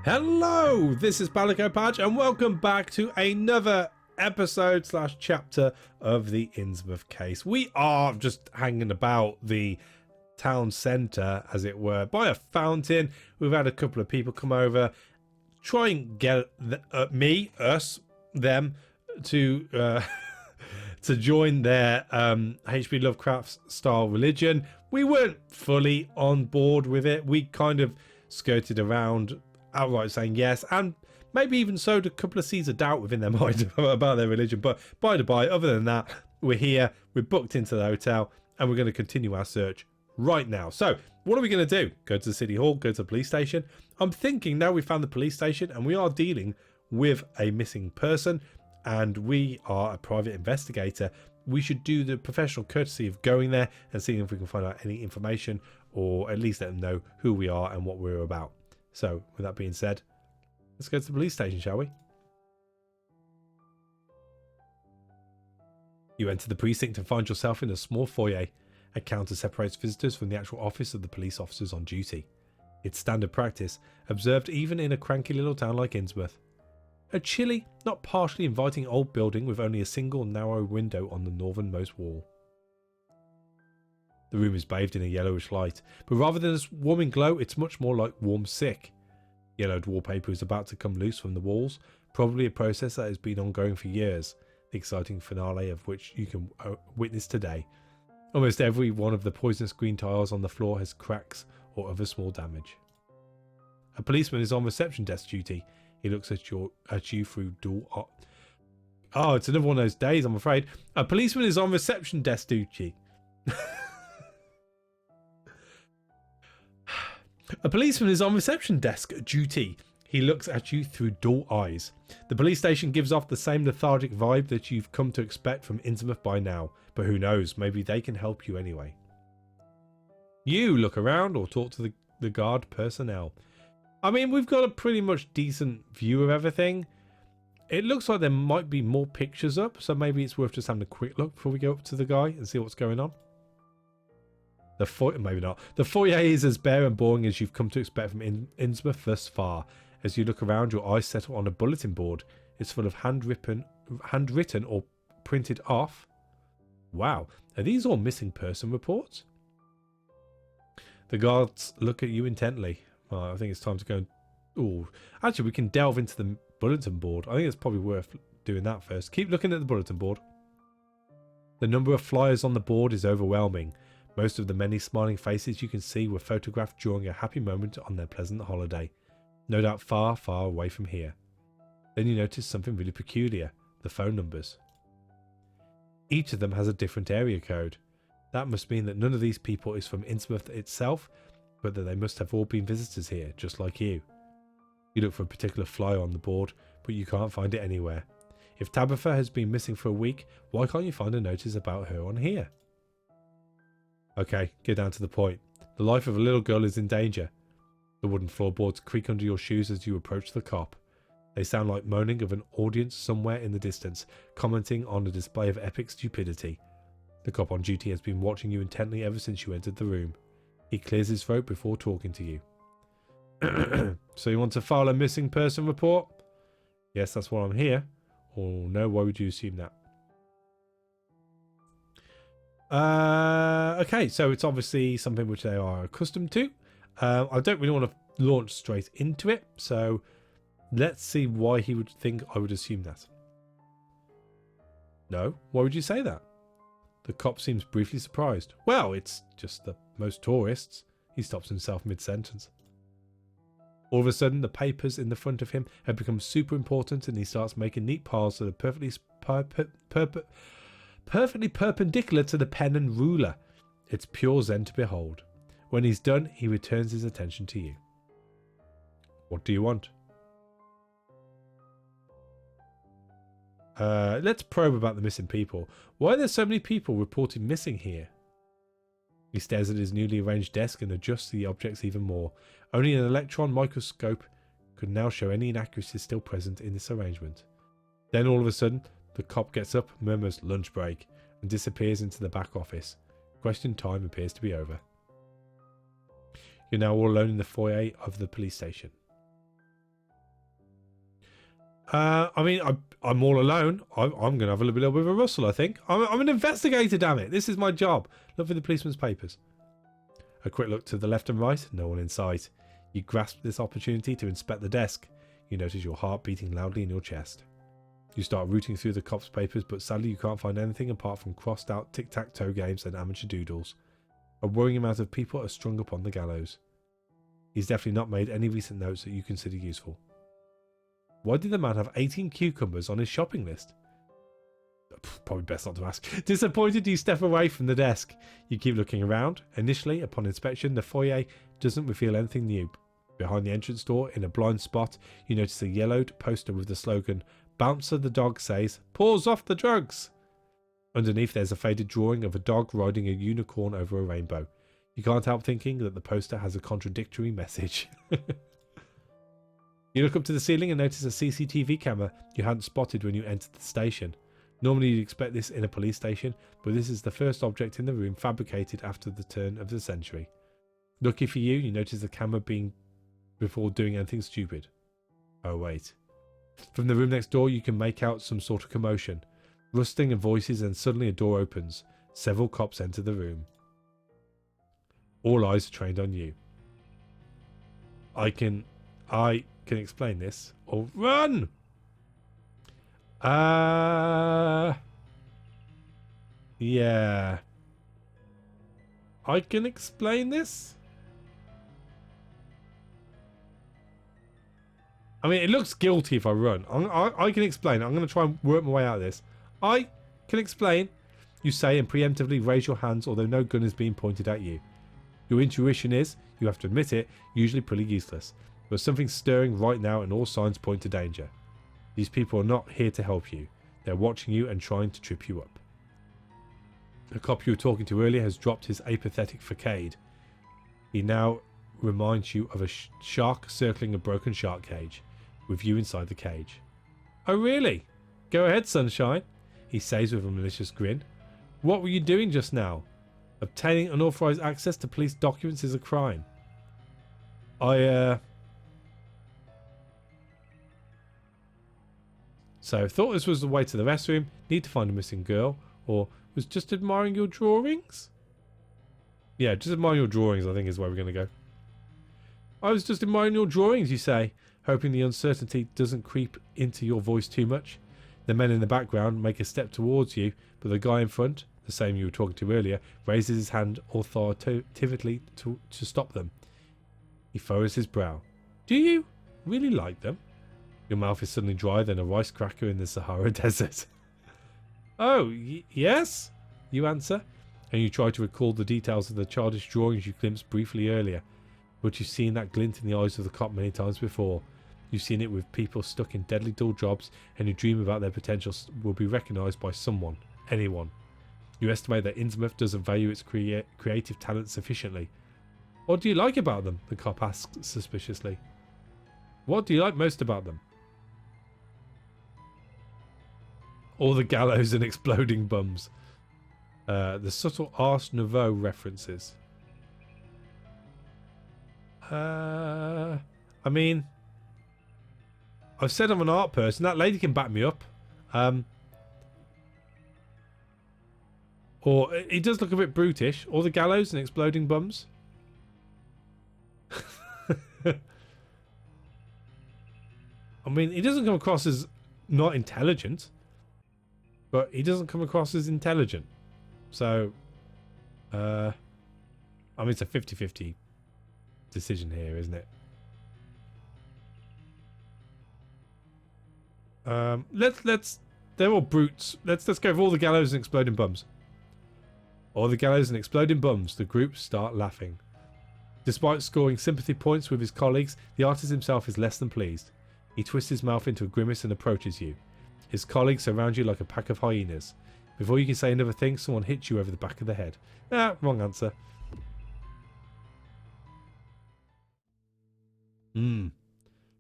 Hello, this is Palico Patch and welcome back to another episode / chapter of the Innsmouth Case. We are just hanging about the town centre, as it were, by a fountain. We've had a couple of people come over, try and get them to to join their HP Lovecraft style religion. We weren't fully on board with it. We kind of skirted around, outright saying yes, and maybe even sowed a couple of seeds of doubt within their mind about their religion. But by the by, other than that, we're here, we're booked into the hotel, and we're going to continue our search right now. So what are we going to do? Go to the city hall, go to the police station? I'm thinking now we've found the police station and we are dealing with a missing person and we are a private investigator. We should do the professional courtesy of going there and seeing if we can find out any information, or at least let them know who we are and what we're about. So, with that being said, let's go to the police station, shall we? You enter the precinct and find yourself in a small foyer. A counter separates visitors from the actual office of the police officers on duty. It's standard practice, observed even in a cranky little town like Innsmouth. A chilly, not partially inviting old building with only a single narrow window on the northernmost wall. The room is bathed in a yellowish light, but rather than a warming glow, it's much more like warm sick. Yellowed wallpaper is about to come loose from the walls, probably a process that has been ongoing for years, the exciting finale of which you can witness today. Almost every one of the poisonous green tiles on the floor has cracks or other small damage. A policeman is on reception desk duty. He looks at you through door. Oh, it's another one of those days, I'm afraid. A policeman is on reception desk duty. A policeman is on reception desk duty. He looks at you through dull eyes. The police station gives off the same lethargic vibe that you've come to expect from Innsmouth by now, but who knows, maybe they can help you anyway. You look around or talk to the guard personnel. I mean, we've got a pretty much decent view of everything. It looks like there might be more pictures up, so maybe it's worth just having a quick look before we go up to the guy and see what's going on. Maybe not. The foyer is as bare and boring as you've come to expect from Innsmouth thus far. As you look around, your eyes settle on a bulletin board. It's full of handwritten or printed off. Wow, are these all missing person reports? The guards look at you intently. Well, I think it's time to go. Oh, actually, we can delve into the bulletin board. I think it's probably worth doing that first. Keep looking at the bulletin board. The number of flyers on the board is overwhelming. Most of the many smiling faces you can see were photographed during a happy moment on their pleasant holiday. No doubt far, far away from here. Then you notice something really peculiar. The phone numbers. Each of them has a different area code. That must mean that none of these people is from Innsmouth itself, but that they must have all been visitors here, just like you. You look for a particular flyer on the board, but you can't find it anywhere. If Tabitha has been missing for a week, why can't you find a notice about her on here? Okay, get down to the point. The life of a little girl is in danger. The wooden floorboards creak under your shoes as you approach the cop. They sound like moaning of an audience somewhere in the distance, commenting on a display of epic stupidity. The cop on duty has been watching you intently ever since you entered the room. He clears his throat before talking to you. So you want to file a missing person report? Yes, that's why I'm here. Oh no, why would you assume that? Okay, so it's obviously something which they are accustomed to. I don't really want to launch straight into it, so let's see why he would think I would assume that. No, why would you say that? The cop seems briefly surprised. Well, it's just that most tourists. He stops himself mid-sentence. All of a sudden, the papers in the front of him have become super important and he starts making neat piles that are perfectly perpendicular to the pen and ruler. It's pure zen to behold. When he's done, he returns his attention to you. What do you want? Let's probe about the missing people. Why are there so many people reported missing here? He stares at his newly arranged desk and adjusts the objects even more. Only an electron microscope could now show any inaccuracies still present in this arrangement. Then all of a sudden, the cop gets up, murmurs lunch break, and disappears into the back office. Question time appears to be over. You're now all alone in the foyer of the police station. I mean, I'm all alone. I'm going to have a little bit of a rustle, I think. I'm an investigator, damn it. This is my job. Look for the policeman's papers. A quick look to the left and right. No one in sight. You grasp this opportunity to inspect the desk. You notice your heart beating loudly in your chest. You start rooting through the cop's papers, but sadly you can't find anything apart from crossed out tic-tac-toe games and amateur doodles. A worrying amount of people are strung upon the gallows. He's definitely not made any recent notes that you consider useful. Why did the man have 18 cucumbers on his shopping list? Probably best not to ask. Disappointed, you step away from the desk. You keep looking around. Initially, upon inspection, the foyer doesn't reveal anything new. Behind the entrance door, in a blind spot, you notice a yellowed poster with the slogan, "Bouncer the dog says, paws off the drugs." Underneath there's a faded drawing of a dog riding a unicorn over a rainbow. You can't help thinking that the poster has a contradictory message. You look up to the ceiling and notice a CCTV camera you hadn't spotted when you entered the station. Normally you'd expect this in a police station, but this is the first object in the room fabricated after the turn of the century. Lucky for you, you notice the camera being before doing anything stupid. Oh wait. From the room next door you can make out some sort of commotion. Rustling of voices, and suddenly a door opens. Several cops enter the room. All eyes are trained on you. I can explain this. Or run! Yeah. I can explain this? I mean, it looks guilty if I run. I can explain. I'm going to try and work my way out of this. I can explain. You say and preemptively raise your hands, although no gun is being pointed at you. Your intuition is, you have to admit it, usually pretty useless. But something's stirring right now and all signs point to danger. These people are not here to help you. They're watching you and trying to trip you up. The cop you were talking to earlier has dropped his apathetic facade. He now reminds you of a shark circling a broken shark cage, with you inside the cage. Oh really? Go ahead, sunshine, he says with a malicious grin. What were you doing just now? Obtaining unauthorized access to police documents is a crime. So, thought this was the way to the restroom, need to find a missing girl, or was just admiring your drawings? Yeah, just admiring your drawings, I think is where we're going to go. I was just admiring your drawings, you say, hoping the uncertainty doesn't creep into your voice too much. The men in the background make a step towards you, but the guy in front, the same you were talking to earlier, raises his hand authoritatively to stop them. He furrows his brow. Do you really like them? Your mouth is suddenly drier than a rice cracker in the Sahara Desert. Oh, yes? You answer, and you try to recall the details of the childish drawings you glimpsed briefly earlier. But you've seen that glint in the eyes of the cop many times before. You've seen it with people stuck in deadly dull jobs, and who dream about their potential will be recognised by someone, anyone. You estimate that Innsmouth doesn't value its creative talent sufficiently. What do you like about them? The cop asks suspiciously. What do you like most about them? All the gallows and exploding bums. The subtle Ars Nouveau references. I mean, I've said I'm an art person. That lady can back me up. Or he does look a bit brutish. All the gallows and exploding bums. I mean, he doesn't come across as not intelligent, but he doesn't come across as intelligent. So, I mean, it's a 50-50 decision here, isn't it? Let's they're all brutes. Let's go for all the gallows and exploding bums. All the gallows and exploding bums. The group start laughing. Despite scoring sympathy points with his colleagues, the artist himself is less than pleased. He twists his mouth into a grimace and approaches you. His colleagues surround you like a pack of hyenas. Before you can say another thing, someone hits you over the back of the head. Wrong answer.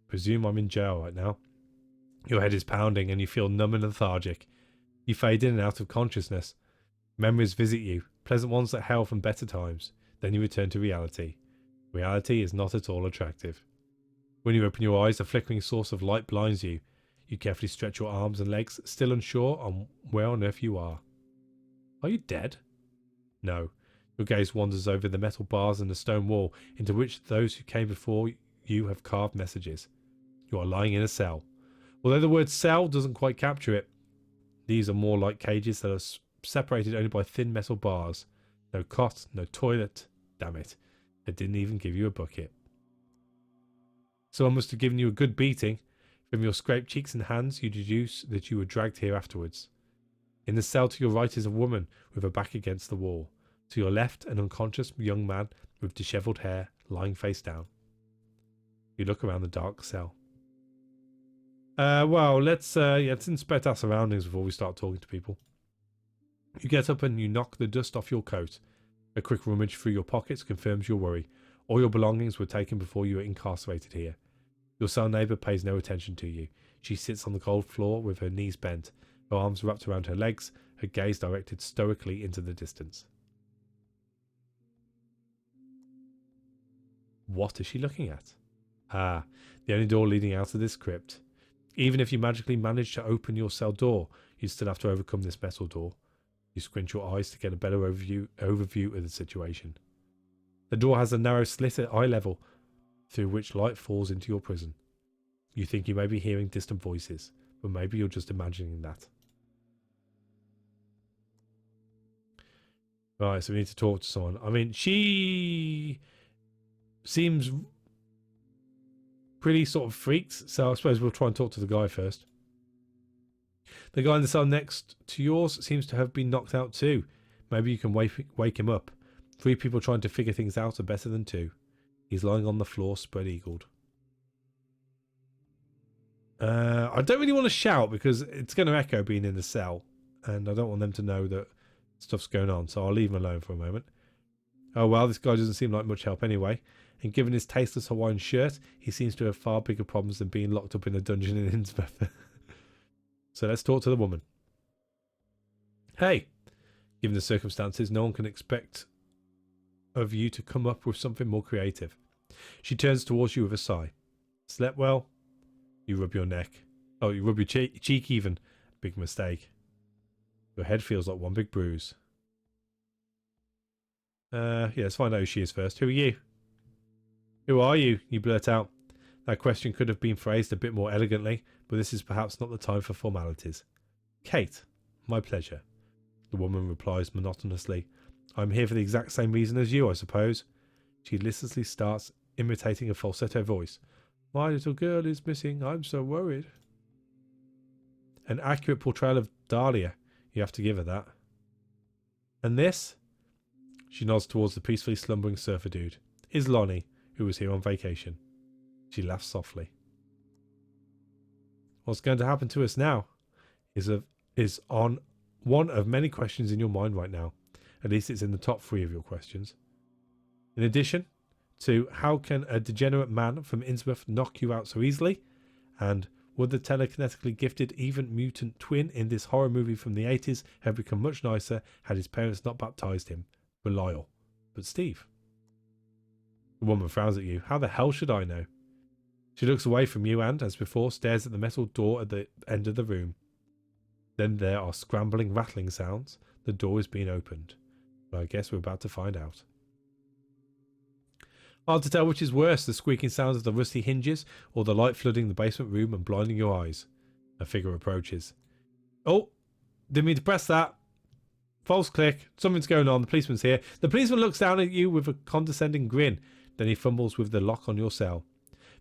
Presume I'm in jail right now. Your head is pounding and you feel numb and lethargic. You fade in and out of consciousness. Memories visit you, pleasant ones that hail from better times. Then you return to reality. Reality is not at all attractive. When you open your eyes, a flickering source of light blinds you. You carefully stretch your arms and legs, still unsure on where on earth you are. Are you dead? No. Your gaze wanders over the metal bars and the stone wall into which those who came before you have carved messages. You are lying in a cell. Although the word cell doesn't quite capture it, these are more like cages that are separated only by thin metal bars. No cot, no toilet. Damn it. They didn't even give you a bucket. Someone must have given you a good beating. From your scraped cheeks and hands, you deduce that you were dragged here afterwards. In the cell to your right is a woman with her back against the wall. To your left, an unconscious young man with dishevelled hair, lying face down. You look around the dark cell. Well, let's inspect our surroundings before we start talking to people. You get up and you knock the dust off your coat. A quick rummage through your pockets confirms your worry. All your belongings were taken before you were incarcerated here. Your cell neighbour pays no attention to you. She sits on the cold floor with her knees bent, her arms wrapped around her legs, her gaze directed stoically into the distance. What is she looking at? Ah, the only door leading out of this crypt. Even if you magically manage to open your cell door, you still have to overcome this metal door. You squint your eyes to get a better overview of the situation. The door has a narrow slit at eye level, through which light falls into your prison. You think you may be hearing distant voices, but maybe you're just imagining that. Right, so we need to talk to someone. I mean, she seems pretty sort of freaked, so I suppose we'll try and talk to the guy first. The guy in the cell next to yours seems to have been knocked out too. Maybe you can wake him up. 3 people trying to figure things out are better than 2. He's lying on the floor, spread-eagled. I don't really want to shout because it's going to echo being in the cell, and I don't want them to know that stuff's going on, so I'll leave him alone for a moment. Oh well, this guy doesn't seem like much help anyway, and given his tasteless Hawaiian shirt, he seems to have far bigger problems than being locked up in a dungeon in Innsmouth. So let's talk to the woman. Hey, given the circumstances, no one can expect of you to come up with something more creative. She turns towards you with a sigh. Slept well? You rub your neck. Oh, you rub your cheek even. Big mistake. Your head feels like one big bruise. Yeah, let's find out who she is first. Who are you? Who are you? You blurt out. That question could have been phrased a bit more elegantly, but this is perhaps not the time for formalities. Kate, my pleasure. The woman replies monotonously. I'm here for the exact same reason as you, I suppose. She listlessly starts imitating a falsetto voice. My little girl is missing. I'm so worried. An accurate portrayal of Dahlia. You have to give her that. And this? She nods towards the peacefully slumbering surfer dude. Is Lonnie, who was here on vacation. She laughs softly. What's going to happen to us now? Is on one of many questions in your mind right now. At least it's in the top 3 of your questions. In addition to how can a degenerate man from Innsmouth knock you out so easily? And would the telekinetically gifted, even mutant twin in this horror movie from the 80s have become much nicer had his parents not baptized him? Belial. But Steve. The woman frowns at you. How the hell should I know? She looks away from you and, as before, stares at the metal door at the end of the room. Then there are scrambling, rattling sounds. The door is being opened. But I guess we're about to find out. Hard to tell which is worse, the squeaking sounds of the rusty hinges or the light flooding the basement room and blinding your eyes. A figure approaches. Oh, didn't mean to press that. False click. Something's going on. The policeman's here. The policeman looks down at you with a condescending grin. Then he fumbles with the lock on your cell.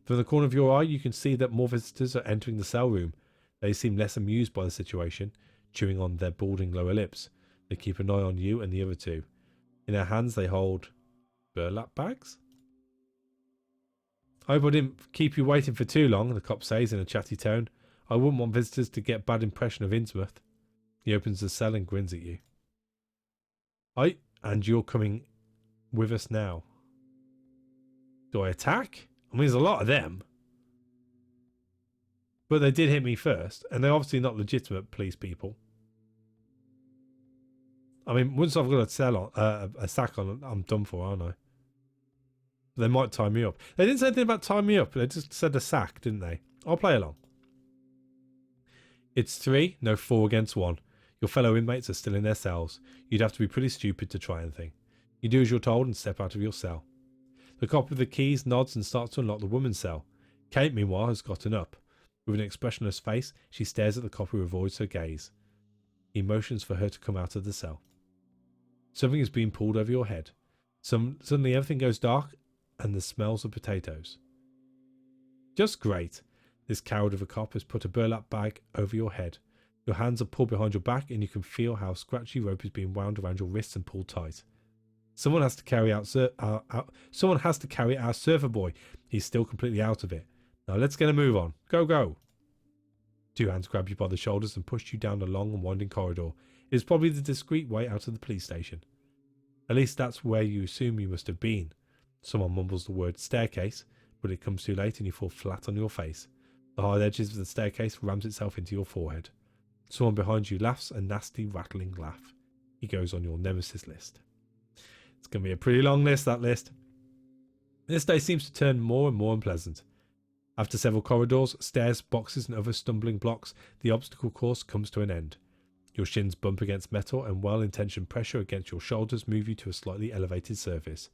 From the corner of your eye, you can see that more visitors are entering the cell room. They seem less amused by the situation, chewing on their balding lower lips. They keep an eye on you and the other 2. In their hands, they hold burlap bags? I hope I didn't keep you waiting for too long, the cop says in a chatty tone. I wouldn't want visitors to get a bad impression of Innsmouth. He opens the cell and grins at you. And you're coming with us now. Do I attack? I mean, there's a lot of them. But they did hit me first, and they're obviously not legitimate police people. I mean, once I've got a sack on, I'm done for, aren't I? They might tie me up. They didn't say anything about tying me up. They just said a sack, didn't they? I'll play along. It's 3, no 4 against 1. Your fellow inmates are still in their cells. You'd have to be pretty stupid to try anything. You do as you're told and step out of your cell. The cop with the keys nods and starts to unlock the woman's cell. Kate, meanwhile, has gotten up. With an expressionless face, she stares at the cop who avoids her gaze. He motions for her to come out of the cell. Something is being pulled over your head. Suddenly everything goes dark and the smells of potatoes. Just great. This coward of a cop has put a burlap bag over your head. Your hands are pulled behind your back and you can feel how scratchy rope is being wound around your wrists and pulled tight. Someone has to carry our server boy. He's still completely out of it. Now let's get a move on. Go, go. 2 hands grab you by the shoulders and push you down a long and winding corridor. It is probably the discreet way out of the police station. At least that's where you assume you must have been. Someone mumbles the word staircase, but it comes too late and you fall flat on your face. The hard edges of the staircase rams itself into your forehead. Someone behind you laughs a nasty rattling laugh. He goes on your nemesis list. It's going to be a pretty long list, that list. This day seems to turn more and more unpleasant. After several corridors, stairs, boxes and other stumbling blocks, the obstacle course comes to an end. Your shins bump against metal and well-intentioned pressure against your shoulders move you to a slightly elevated surface.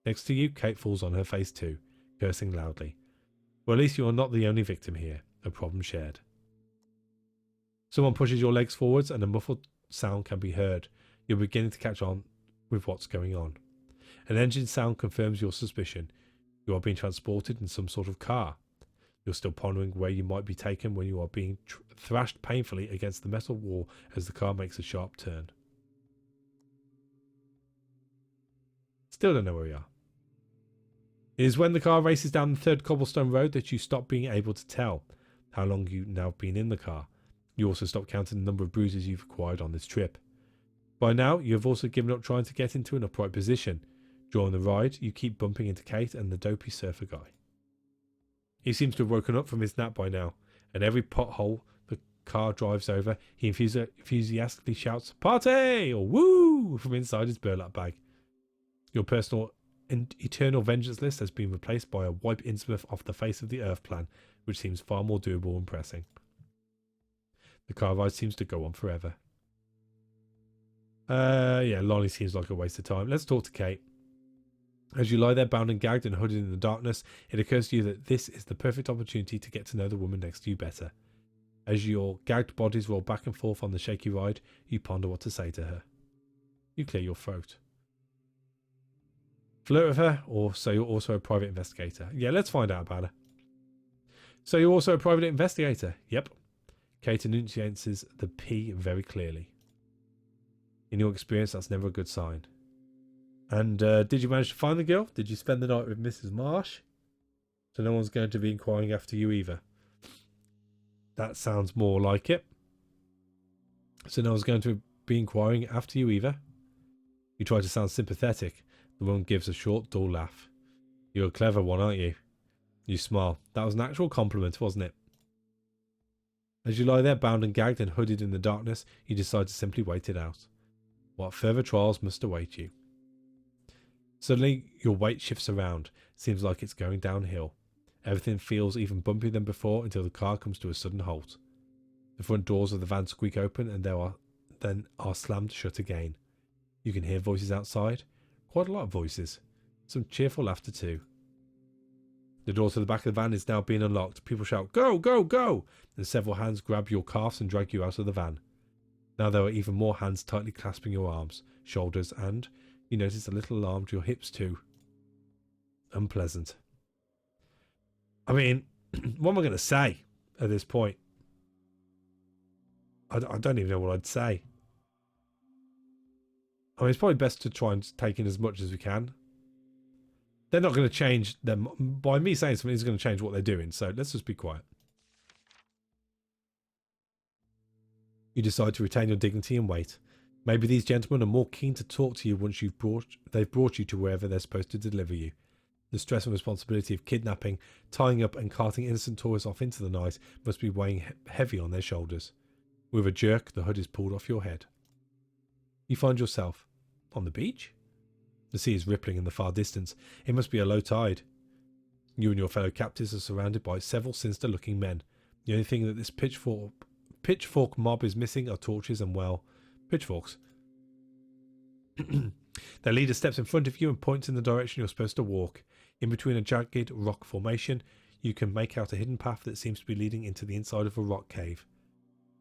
Next to you, Kate falls on her face too, cursing loudly. Well, at least you are not the only victim here. A problem shared. Someone pushes your legs forwards and a muffled sound can be heard. You're beginning to catch on with what's going on. An engine sound confirms your suspicion. You are being transported in some sort of car. You're still pondering where you might be taken when you are being thrashed painfully against the metal wall as the car makes a sharp turn. Still don't know where we are. It is when the car races down the 3rd cobblestone road that you stop being able to tell how long you've now been in the car. You also stop counting the number of bruises you've acquired on this trip. By now, you have also given up trying to get into an upright position. During the ride, you keep bumping into Kate and the dopey surfer guy. He seems to have woken up from his nap by now, and every pothole the car drives over, he enthusiastically shouts, "Party!" or "Woo!" from inside his burlap bag. Your personal and eternal vengeance list has been replaced by a wipe Innsmouth off the face of the earth plan, which seems far more doable and pressing. The car ride seems to go on forever. Yeah, Lonnie seems like a waste of time. Let's talk to Kate. As you lie there bound and gagged and hooded in the darkness, it occurs to you that this is the perfect opportunity to get to know the woman next to you better. As your gagged bodies roll back and forth on the shaky ride, you ponder what to say to her. You clear your throat. Flirt with her, or so you're also a private investigator? Yeah, let's find out about her. So you're also a private investigator? Yep. Kate enunciates the P very clearly. In your experience, that's never a good sign. And did you manage to find the girl? Did you spend the night with Mrs. Marsh? So no one's going to be inquiring after you either. That sounds more like it. So no one's going to be inquiring after you either. You try to sound sympathetic. The woman gives a short, dull laugh. You're a clever one, aren't you? You smile. That was an actual compliment, wasn't it? As you lie there bound and gagged and hooded in the darkness, you decide to simply wait it out. What further trials must await you? Suddenly, your weight shifts around. Seems like it's going downhill. Everything feels even bumpier than before until the car comes to a sudden halt. The front doors of the van squeak open and then are slammed shut again. You can hear voices outside. Quite a lot of voices. Some cheerful laughter too. The door to the back of the van is now being unlocked. People shout, "Go, go, go!" and several hands grab your calves and drag you out of the van. Now there are even more hands tightly clasping your arms, shoulders, and you notice a little alarmed your hips too. Unpleasant. I mean, what am I going to say at this point? I don't even know what I'd say. I mean, it's probably best to try and take in as much as we can. They're not going to change them. By me saying something is going to change what they're doing, so let's just be quiet. You decide to retain your dignity and wait. Maybe these gentlemen are more keen to talk to you once they've brought you to wherever they're supposed to deliver you. The stress and responsibility of kidnapping, tying up and carting innocent tourists off into the night must be weighing heavy on their shoulders. With a jerk, the hood is pulled off your head. You find yourself on the beach. The sea is rippling in the far distance. It must be a low tide. You and your fellow captives are surrounded by several sinister-looking men. The only thing that this pitchfork mob is missing are torches and, well, pitchforks. Their leader steps in front of you and points in the direction you're supposed to walk. In between a jagged rock formation, you can make out a hidden path that seems to be leading into the inside of a rock cave.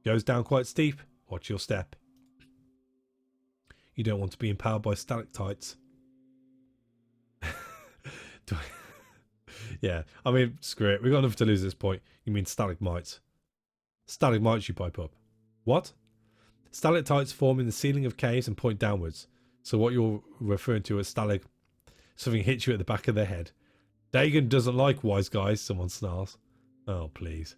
Goes down quite steep. Watch your step. You don't want to be impaled by stalactites. Yeah, I mean, screw it. We've got enough to lose at this point. You mean stalagmites. Stalagmites, you pipe up. What? Stalactites form in the ceiling of caves and point downwards. So what you're referring to as something hits you at the back of the head. Dagon doesn't like wise guys, someone snarls. Oh, please.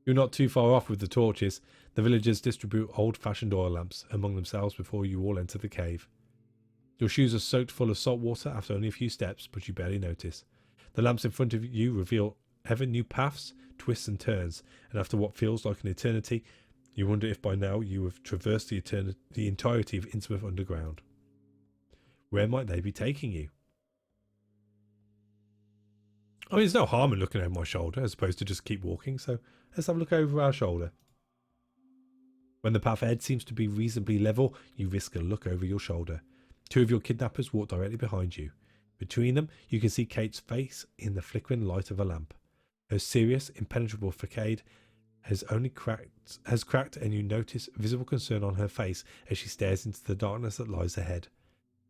You're not too far off with the torches. The villagers distribute old-fashioned oil lamps among themselves before you all enter the cave. Your shoes are soaked full of salt water after only a few steps, but you barely notice. The lamps in front of you reveal ever new paths, twists and turns, and after what feels like an eternity, you wonder if by now you have traversed the entirety of Innsmouth Underground. Where might they be taking you? I mean, there's no harm in looking over my shoulder as opposed to just keep walking, so let's have a look over our shoulder. When the path ahead seems to be reasonably level, you risk a look over your shoulder. Two of your kidnappers walk directly behind you. Between them, you can see Kate's face in the flickering light of a lamp. Her serious, impenetrable facade has cracked, and you notice visible concern on her face as she stares into the darkness that lies ahead.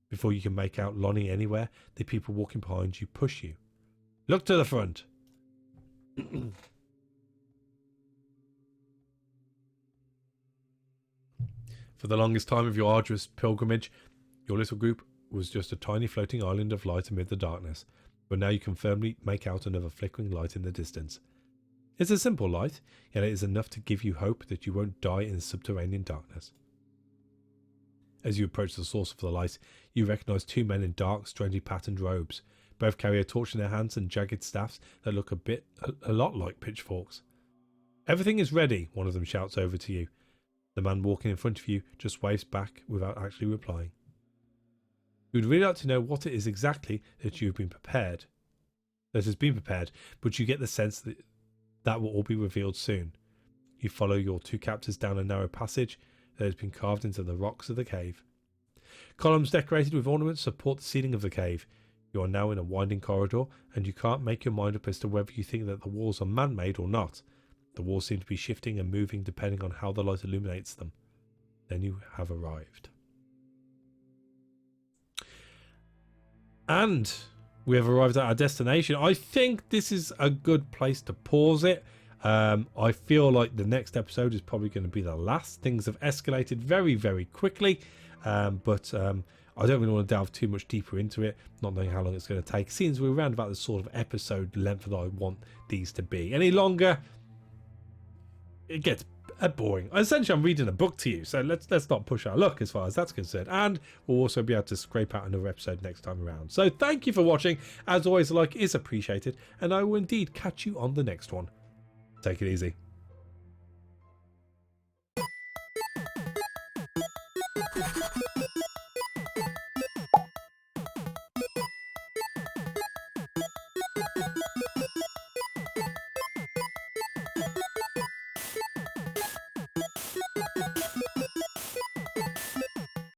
Before you can make out Lonnie anywhere, the people walking behind you push you. Look to the front. For the longest time of your arduous pilgrimage, your little group was just a tiny floating island of light amid the darkness, but now you can firmly make out another flickering light in the distance. It's a simple light, yet it is enough to give you hope that you won't die in subterranean darkness. As you approach the source of the light, you recognise two men in dark, strangely patterned robes. Both carry a torch in their hands and jagged staffs that look a lot like pitchforks. Everything is ready, one of them shouts over to you. The man walking in front of you just waves back without actually replying. You would really like to know what it is exactly that has been prepared, but you get the sense that will all be revealed soon. You follow your two captors down a narrow passage that has been carved into the rocks of the cave. Columns decorated with ornaments support the ceiling of the cave. You are now in a winding corridor, and you can't make your mind up as to whether you think that the walls are man-made or not. The walls seem to be shifting and moving depending on how the light illuminates them. Then you have arrived. And we have arrived at our destination. I think this is a good place to pause it. I feel like the next episode is probably going to be the last. Things have escalated very, very quickly. But I don't really want to delve too much deeper into it, not knowing how long it's going to take. Seems we're around about the sort of episode length that I want these to be. Any longer, it gets boring. Essentially, I'm reading a book to you, so let's not push our luck as far as that's concerned. And we'll also be able to scrape out another episode next time around. So thank you for watching. As always, a like is appreciated, and I will indeed catch you on the next one. Take it easy.